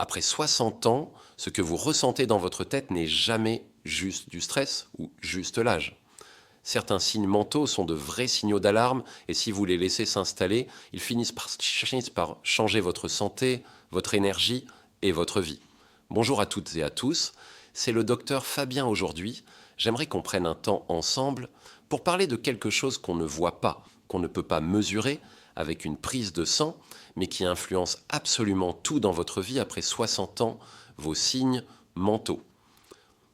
Après 60 ans, ce que vous ressentez dans votre tête n'est jamais juste du stress ou juste l'âge. Certains signes mentaux sont de vrais signaux d'alarme et si vous les laissez s'installer, ils finissent par changer votre santé, votre énergie et votre vie. Bonjour à toutes et à tous, c'est le docteur Fabien aujourd'hui. J'aimerais qu'on prenne un temps ensemble pour parler de quelque chose qu'on ne voit pas, qu'on ne peut pas mesurer avec une prise de sang, mais qui influence absolument tout dans votre vie après 60 ans, vos signes mentaux.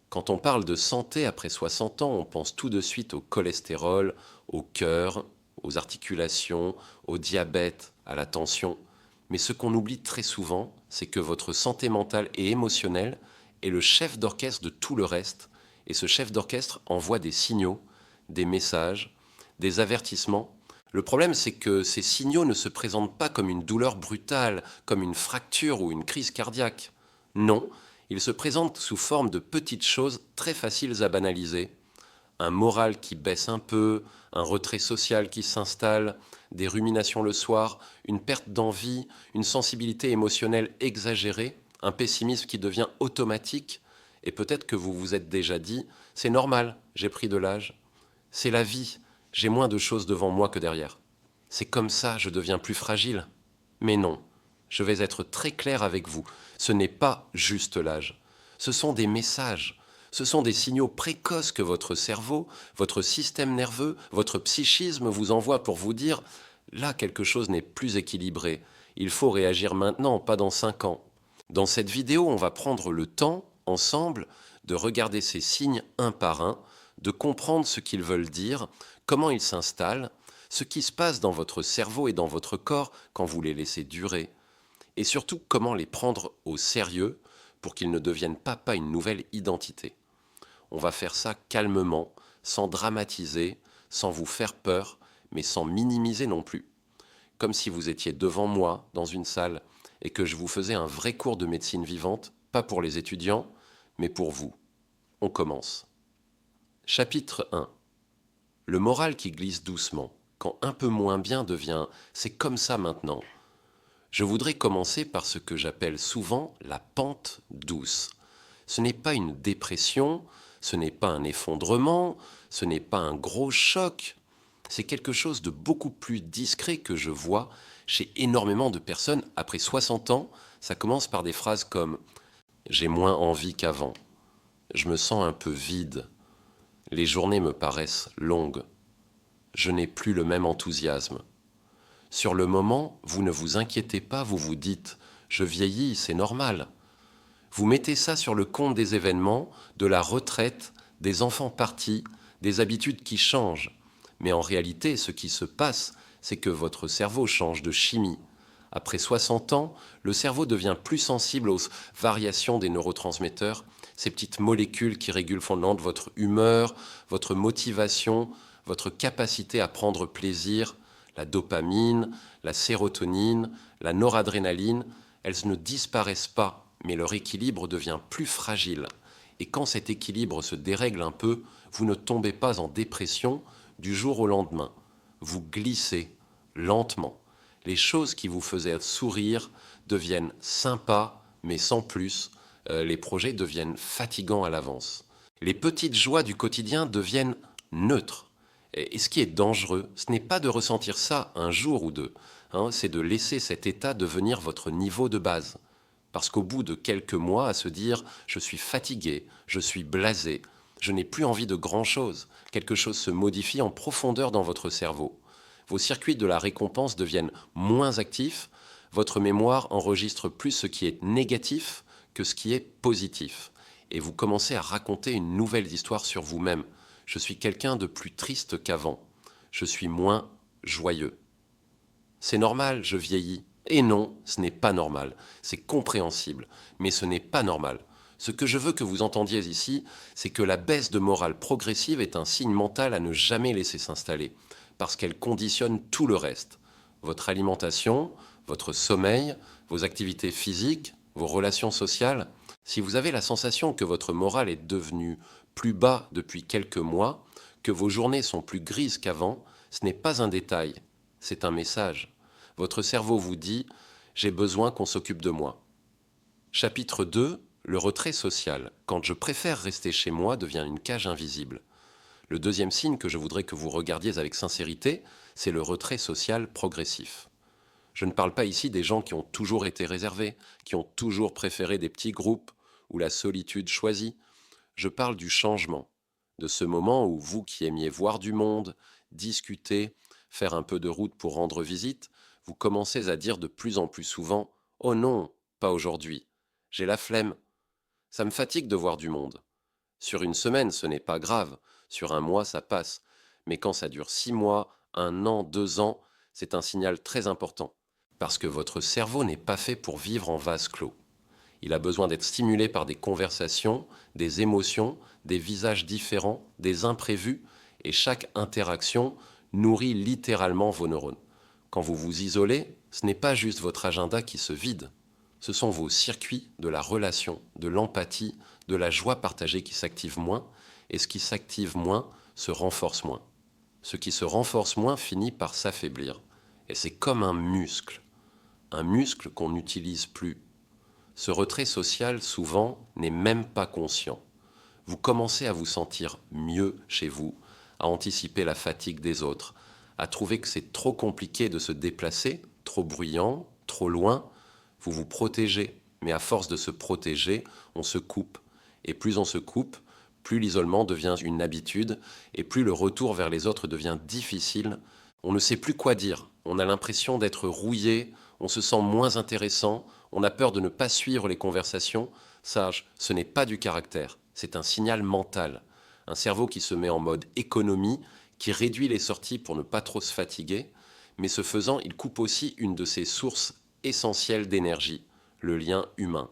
Quand on parle de santé après 60 ans, on pense tout de suite au cholestérol, au cœur, aux articulations, au diabète, à la tension. Mais ce qu'on oublie très souvent, c'est que votre santé mentale et émotionnelle est le chef d'orchestre de tout le reste. Et ce chef d'orchestre envoie des signaux, des messages, des avertissements. Le problème, c'est que ces signaux ne se présentent pas comme une douleur brutale, comme une fracture ou une crise cardiaque. Non, ils se présentent sous forme de petites choses très faciles à banaliser. Un moral qui baisse un peu, un retrait social qui s'installe, des ruminations le soir, une perte d'envie, une sensibilité émotionnelle exagérée, un pessimisme qui devient automatique. Et peut-être que vous vous êtes déjà dit, c'est normal, j'ai pris de l'âge. C'est la vie, j'ai moins de choses devant moi que derrière. C'est comme ça, je deviens plus fragile. Mais non, je vais être très clair avec vous, ce n'est pas juste l'âge. Ce sont des messages, ce sont des signaux précoces que votre cerveau, votre système nerveux, votre psychisme vous envoie pour vous dire « là, quelque chose n'est plus équilibré, il faut réagir maintenant, pas dans 5 ans ». Dans cette vidéo, on va prendre le temps, ensemble, de regarder ces signes un par un, de comprendre ce qu'ils veulent dire, comment ils s'installent, ce qui se passe dans votre cerveau et dans votre corps quand vous les laissez durer, et surtout comment les prendre au sérieux pour qu'ils ne deviennent pas une nouvelle identité. On va faire ça calmement, sans dramatiser, sans vous faire peur, mais sans minimiser non plus. Comme si vous étiez devant moi, dans une salle, et que je vous faisais un vrai cours de médecine vivante, pas pour les étudiants, mais pour vous. On commence. Chapitre 1. Le moral qui glisse doucement, quand un peu moins bien devient « c'est comme ça maintenant ». Je voudrais commencer par ce que j'appelle souvent la pente douce. Ce n'est pas une dépression, ce n'est pas un effondrement, ce n'est pas un gros choc. C'est quelque chose de beaucoup plus discret que je vois chez énormément de personnes. Après 60 ans, ça commence par des phrases comme « j'ai moins envie qu'avant »,« je me sens un peu vide »,« les journées me paraissent longues »,« je n'ai plus le même enthousiasme ». Sur le moment, vous ne vous inquiétez pas, vous vous dites « je vieillis, c'est normal ». Vous mettez ça sur le compte des événements, de la retraite, des enfants partis, des habitudes qui changent. Mais en réalité, ce qui se passe, c'est que votre cerveau change de chimie. Après 60 ans, le cerveau devient plus sensible aux variations des neurotransmetteurs, ces petites molécules qui régulent fondamentalement votre humeur, votre motivation, votre capacité à prendre plaisir, la dopamine, la sérotonine, la noradrénaline, elles ne disparaissent pas, mais leur équilibre devient plus fragile. Et quand cet équilibre se dérègle un peu, vous ne tombez pas en dépression du jour au lendemain. Vous glissez lentement. Les choses qui vous faisaient sourire deviennent sympas, mais sans plus. Les projets deviennent fatigants à l'avance. Les petites joies du quotidien deviennent neutres. Et ce qui est dangereux, ce n'est pas de ressentir ça un jour ou deux, hein, c'est de laisser cet état devenir votre niveau de base. Parce qu'au bout de quelques mois, à se dire « je suis fatigué, je suis blasé, je n'ai plus envie de grand-chose », quelque chose se modifie en profondeur dans votre cerveau. Vos circuits de la récompense deviennent moins actifs, votre mémoire enregistre plus ce qui est négatif que ce qui est positif. Et vous commencez à raconter une nouvelle histoire sur vous-même. Je suis quelqu'un de plus triste qu'avant. Je suis moins joyeux. C'est normal, je vieillis. Et non, ce n'est pas normal. C'est compréhensible, mais ce n'est pas normal. Ce que je veux que vous entendiez ici, c'est que la baisse de morale progressive est un signe mental à ne jamais laisser s'installer, parce qu'elle conditionne tout le reste. Votre alimentation, votre sommeil, vos activités physiques, vos relations sociales. Si vous avez la sensation que votre morale est devenue plus bas depuis quelques mois, que vos journées sont plus grises qu'avant, ce n'est pas un détail, c'est un message. Votre cerveau vous dit « j'ai besoin qu'on s'occupe de moi ». Chapitre 2, le retrait social. Quand je préfère rester chez moi devient une cage invisible. Le deuxième signe que je voudrais que vous regardiez avec sincérité, c'est le retrait social progressif. Je ne parle pas ici des gens qui ont toujours été réservés, qui ont toujours préféré des petits groupes ou la solitude choisie. Je parle du changement, de ce moment où vous qui aimiez voir du monde, discuter, faire un peu de route pour rendre visite, vous commencez à dire de plus en plus souvent ⁇ Oh non, pas aujourd'hui, j'ai la flemme, ça me fatigue de voir du monde. Sur une semaine, ce n'est pas grave, sur un mois, ça passe, mais quand ça dure 6 mois, 1 an, 2 ans, c'est un signal très important, parce que votre cerveau n'est pas fait pour vivre en vase clos. Il a besoin d'être stimulé par des conversations, des émotions, des visages différents, des imprévus, et chaque interaction nourrit littéralement vos neurones. Quand vous vous isolez, ce n'est pas juste votre agenda qui se vide, ce sont vos circuits de la relation, de l'empathie, de la joie partagée qui s'activent moins, et ce qui s'active moins se renforce moins. Ce qui se renforce moins finit par s'affaiblir, et c'est comme un muscle qu'on n'utilise plus. Ce retrait social, souvent, n'est même pas conscient. Vous commencez à vous sentir mieux chez vous, à anticiper la fatigue des autres, à trouver que c'est trop compliqué de se déplacer, trop bruyant, trop loin. Vous vous protégez, mais à force de se protéger, on se coupe. Et plus on se coupe, plus l'isolement devient une habitude, et plus le retour vers les autres devient difficile. On ne sait plus quoi dire, on a l'impression d'être rouillé, on se sent moins intéressant, on a peur de ne pas suivre les conversations. Sage, ce n'est pas du caractère, c'est un signal mental. Un cerveau qui se met en mode économie, qui réduit les sorties pour ne pas trop se fatiguer, mais ce faisant, il coupe aussi une de ses sources essentielles d'énergie, le lien humain.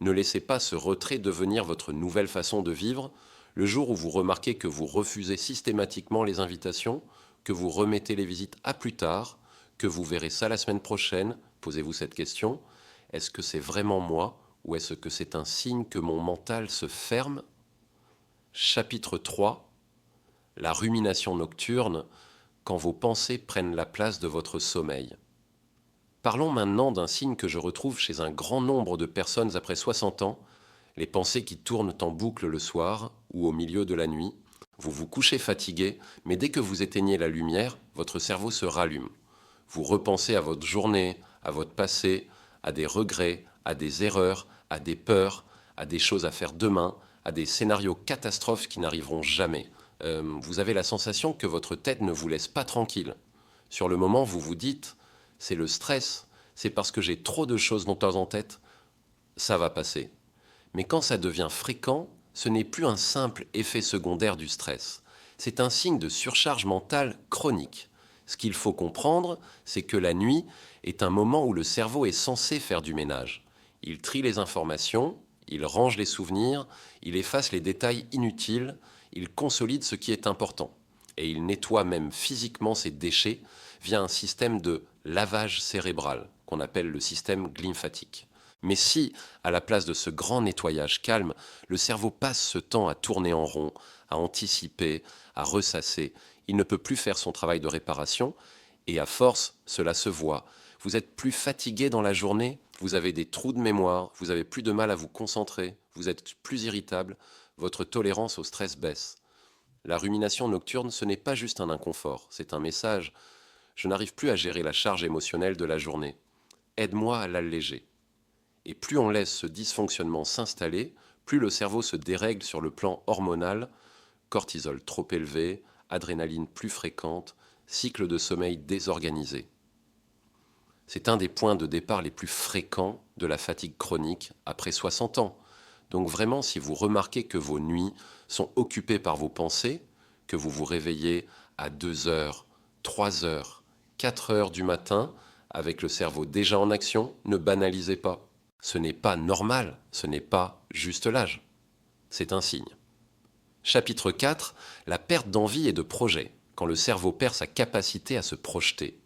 Ne laissez pas ce retrait devenir votre nouvelle façon de vivre. Le jour où vous remarquez que vous refusez systématiquement les invitations, que vous remettez les visites à plus tard, que vous verrez ça la semaine prochaine, posez-vous cette question. Est-ce que c'est vraiment moi ou est-ce que c'est un signe que mon mental se ferme? Chapitre 3. La rumination nocturne, quand vos pensées prennent la place de votre sommeil. Parlons maintenant d'un signe que je retrouve chez un grand nombre de personnes après 60 ans, les pensées qui tournent en boucle le soir ou au milieu de la nuit. Vous vous couchez fatigué, mais dès que vous éteignez la lumière, votre cerveau se rallume. Vous repensez à votre journée, à votre passé, à des regrets, à des erreurs, à des peurs, à des choses à faire demain, à des scénarios catastrophes qui n'arriveront jamais. Vous avez la sensation que votre tête ne vous laisse pas tranquille. Sur le moment, vous vous dites, c'est le stress, c'est parce que j'ai trop de choses longtemps en tête, ça va passer. Mais quand ça devient fréquent, ce n'est plus un simple effet secondaire du stress. C'est un signe de surcharge mentale chronique. Ce qu'il faut comprendre, c'est que la nuit est un moment où le cerveau est censé faire du ménage. Il trie les informations, il range les souvenirs, il efface les détails inutiles, il consolide ce qui est important. Et il nettoie même physiquement ses déchets via un système de lavage cérébral, qu'on appelle le système glymphatique. Mais si, à la place de ce grand nettoyage calme, le cerveau passe ce temps à tourner en rond, à anticiper, à ressasser, il ne peut plus faire son travail de réparation, et à force, cela se voit. Vous êtes plus fatigué dans la journée, vous avez des trous de mémoire, vous avez plus de mal à vous concentrer, vous êtes plus irritable, votre tolérance au stress baisse. La rumination nocturne, ce n'est pas juste un inconfort, c'est un message. Je n'arrive plus à gérer la charge émotionnelle de la journée. Aide-moi à l'alléger. Et plus on laisse ce dysfonctionnement s'installer, plus le cerveau se dérègle sur le plan hormonal, cortisol trop élevé, adrénaline plus fréquente, cycle de sommeil désorganisé. C'est un des points de départ les plus fréquents de la fatigue chronique après 60 ans. Donc vraiment, si vous remarquez que vos nuits sont occupées par vos pensées, que vous vous réveillez à 2 heures, 3 heures, 4 heures du matin, avec le cerveau déjà en action, ne banalisez pas. Ce n'est pas normal, ce n'est pas juste l'âge. C'est un signe. Chapitre 4. La perte d'envie et de projet, quand le cerveau perd sa capacité à se projeter.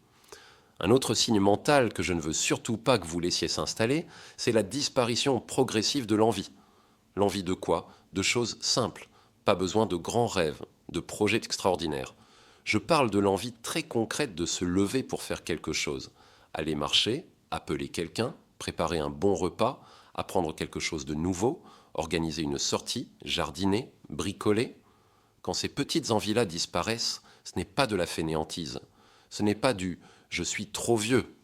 Un autre signe mental que je ne veux surtout pas que vous laissiez s'installer, c'est la disparition progressive de l'envie. L'envie de quoi? De choses simples. Pas besoin de grands rêves, de projets extraordinaires. Je parle de l'envie très concrète de se lever pour faire quelque chose. Aller marcher, appeler quelqu'un, préparer un bon repas, apprendre quelque chose de nouveau, organiser une sortie, jardiner, bricoler. Quand ces petites envies-là disparaissent, ce n'est pas de la fainéantise. Ce n'est pas du « je suis trop vieux ».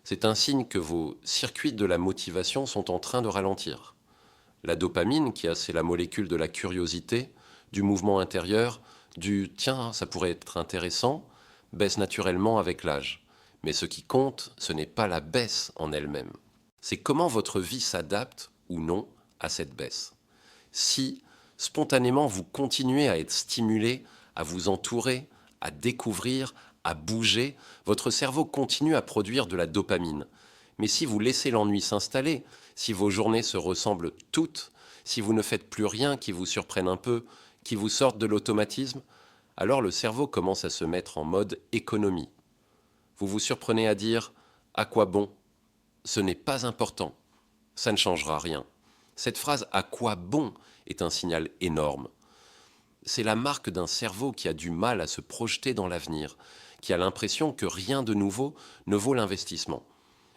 C'est un signe que vos circuits de la motivation sont en train de ralentir. La dopamine, c'est la molécule de la curiosité, du mouvement intérieur, du « tiens, ça pourrait être intéressant », baisse naturellement avec l'âge. Mais ce qui compte, ce n'est pas la baisse en elle-même. C'est comment votre vie s'adapte ou non à cette baisse. Si, spontanément, vous continuez à être stimulé, à vous entourer, à découvrir, à bouger, votre cerveau continue à produire de la dopamine. Mais si vous laissez l'ennui s'installer, si vos journées se ressemblent toutes, si vous ne faites plus rien qui vous surprenne un peu, qui vous sorte de l'automatisme, alors le cerveau commence à se mettre en mode économie. Vous vous surprenez à dire « à quoi bon ?» Ce n'est pas important, ça ne changera rien. Cette phrase « à quoi bon ?» est un signal énorme. C'est la marque d'un cerveau qui a du mal à se projeter dans l'avenir, qui a l'impression que rien de nouveau ne vaut l'investissement.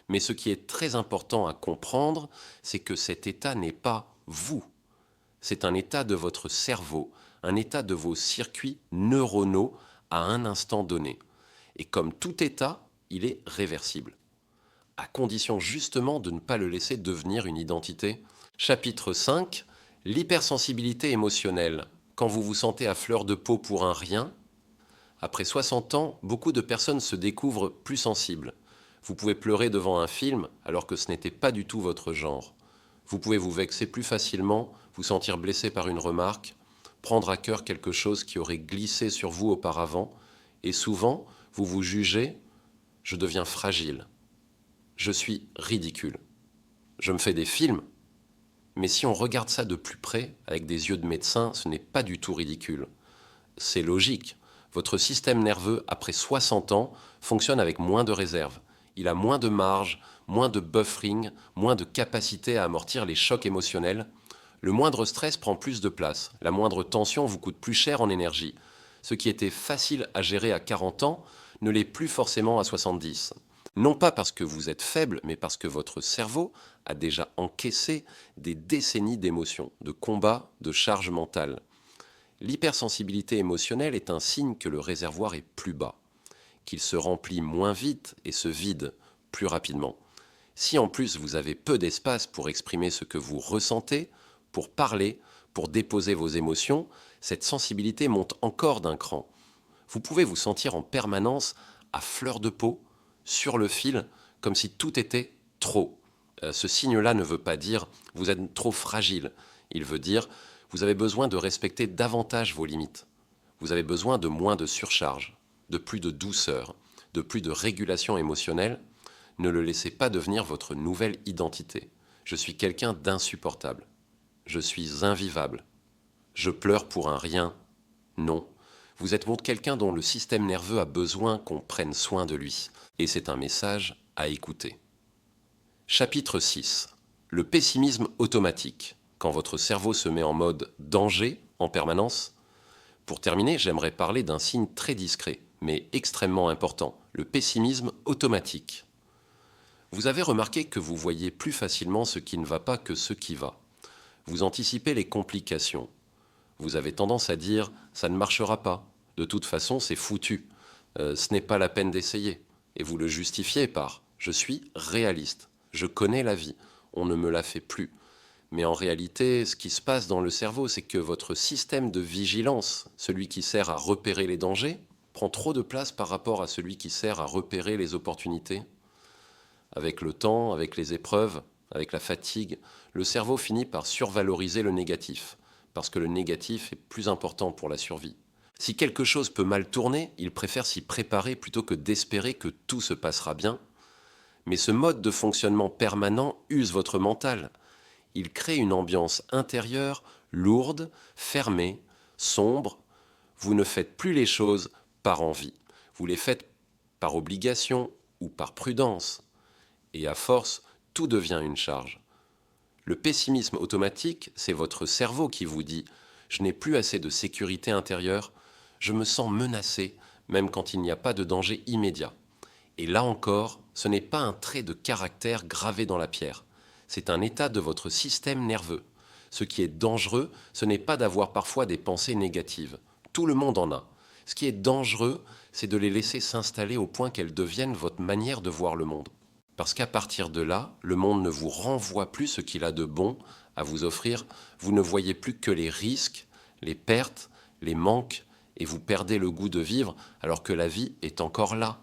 Mais ce qui est très important à comprendre, c'est que cet état n'est pas vous. C'est un état de votre cerveau, un état de vos circuits neuronaux à un instant donné. Et comme tout état, il est réversible. À condition justement de ne pas le laisser devenir une identité. Chapitre 5, l'hypersensibilité émotionnelle. Quand vous vous sentez à fleur de peau pour un rien, après 60 ans, beaucoup de personnes se découvrent plus sensibles. Vous pouvez pleurer devant un film alors que ce n'était pas du tout votre genre. Vous pouvez vous vexer plus facilement, vous sentir blessé par une remarque, prendre à cœur quelque chose qui aurait glissé sur vous auparavant, et souvent, vous vous jugez « je deviens fragile ». Je suis ridicule. Je me fais des films, mais si on regarde ça de plus près, avec des yeux de médecin, ce n'est pas du tout ridicule. C'est logique. Votre système nerveux, après 60 ans, fonctionne avec moins de réserve. Il a moins de marge, moins de buffering, moins de capacité à amortir les chocs émotionnels. Le moindre stress prend plus de place. La moindre tension vous coûte plus cher en énergie. Ce qui était facile à gérer à 40 ans ne l'est plus forcément à 70. Non pas parce que vous êtes faible, mais parce que votre cerveau a déjà encaissé des décennies d'émotions, de combats, de charges mentales. L'hypersensibilité émotionnelle est un signe que le réservoir est plus bas, qu'il se remplit moins vite et se vide plus rapidement. Si en plus vous avez peu d'espace pour exprimer ce que vous ressentez, pour parler, pour déposer vos émotions, cette sensibilité monte encore d'un cran. Vous pouvez vous sentir en permanence à fleur de peau, sur le fil, comme si tout était trop. Ce signe-là ne veut pas dire « vous êtes trop fragile ». Il veut dire « vous avez besoin de respecter davantage vos limites ». Vous avez besoin de moins de surcharge, de plus de douceur, de plus de régulation émotionnelle. Ne le laissez pas devenir votre nouvelle identité. Je suis quelqu'un d'insupportable. Je suis invivable. Je pleure pour un rien. Non. Vous êtes quelqu'un dont le système nerveux a besoin qu'on prenne soin de lui. Et c'est un message à écouter. Chapitre 6. Le pessimisme automatique. Quand votre cerveau se met en mode danger en permanence. Pour terminer, j'aimerais parler d'un signe très discret, mais extrêmement important, le pessimisme automatique. Vous avez remarqué que vous voyez plus facilement ce qui ne va pas que ce qui va. Vous anticipez les complications. Vous avez tendance à dire « ça ne marchera pas, de toute façon c'est foutu, ce n'est pas la peine d'essayer ». Et vous le justifiez par « je suis réaliste, je connais la vie, on ne me la fait plus ». Mais en réalité, ce qui se passe dans le cerveau, c'est que votre système de vigilance, celui qui sert à repérer les dangers, prend trop de place par rapport à celui qui sert à repérer les opportunités. Avec le temps, avec les épreuves, avec la fatigue, le cerveau finit par survaloriser le négatif, parce que le négatif est plus important pour la survie. Si quelque chose peut mal tourner, il préfère s'y préparer plutôt que d'espérer que tout se passera bien. Mais ce mode de fonctionnement permanent use votre mental. Il crée une ambiance intérieure lourde, fermée, sombre. Vous ne faites plus les choses par envie. Vous les faites par obligation ou par prudence. Et à force, tout devient une charge. Le pessimisme automatique, c'est votre cerveau qui vous dit « je n'ai plus assez de sécurité intérieure, je me sens menacé, même quand il n'y a pas de danger immédiat ». Et là encore, ce n'est pas un trait de caractère gravé dans la pierre. c'est un état de votre système nerveux. Ce qui est dangereux, ce n'est pas d'avoir parfois des pensées négatives. Tout le monde en a. Ce qui est dangereux, c'est de les laisser s'installer au point qu'elles deviennent votre manière de voir le monde. Parce qu'à partir de là, le monde ne vous renvoie plus ce qu'il a de bon à vous offrir. Vous ne voyez plus que les risques, les pertes, les manques, et vous perdez le goût de vivre alors que la vie est encore là.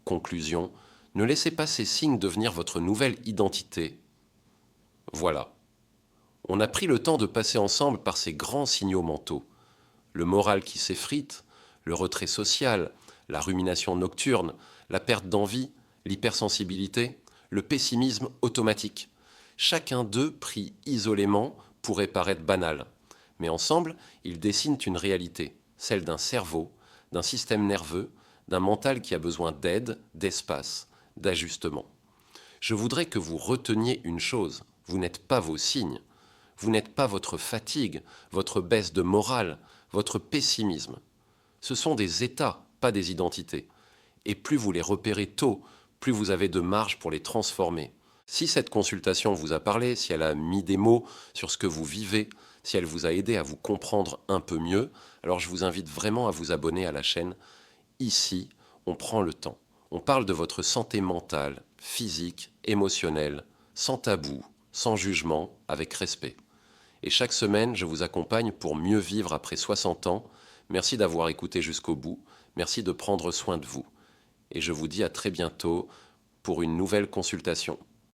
Conclusion, ne laissez pas ces signes devenir votre nouvelle identité. Voilà. On a pris le temps de passer ensemble par ces grands signaux mentaux. Le moral qui s'effrite, le retrait social, la rumination nocturne, la perte d'envie, l'hypersensibilité, le pessimisme automatique. Chacun d'eux, pris isolément, pourrait paraître banal. Mais ensemble, ils dessinent une réalité, celle d'un cerveau, d'un système nerveux, d'un mental qui a besoin d'aide, d'espace, d'ajustement. Je voudrais que vous reteniez une chose, vous n'êtes pas vos signes, vous n'êtes pas votre fatigue, votre baisse de morale, votre pessimisme. Ce sont des états, pas des identités. Et plus vous les repérez tôt, plus vous avez de marge pour les transformer. Si cette consultation vous a parlé, si elle a mis des mots sur ce que vous vivez, si elle vous a aidé à vous comprendre un peu mieux, alors je vous invite vraiment à vous abonner à la chaîne. Ici, on prend le temps. On parle de votre santé mentale, physique, émotionnelle, sans tabou, sans jugement, avec respect. Et chaque semaine, je vous accompagne pour mieux vivre après 60 ans. Merci d'avoir écouté jusqu'au bout. Merci de prendre soin de vous. Et je vous dis à très bientôt pour une nouvelle consultation.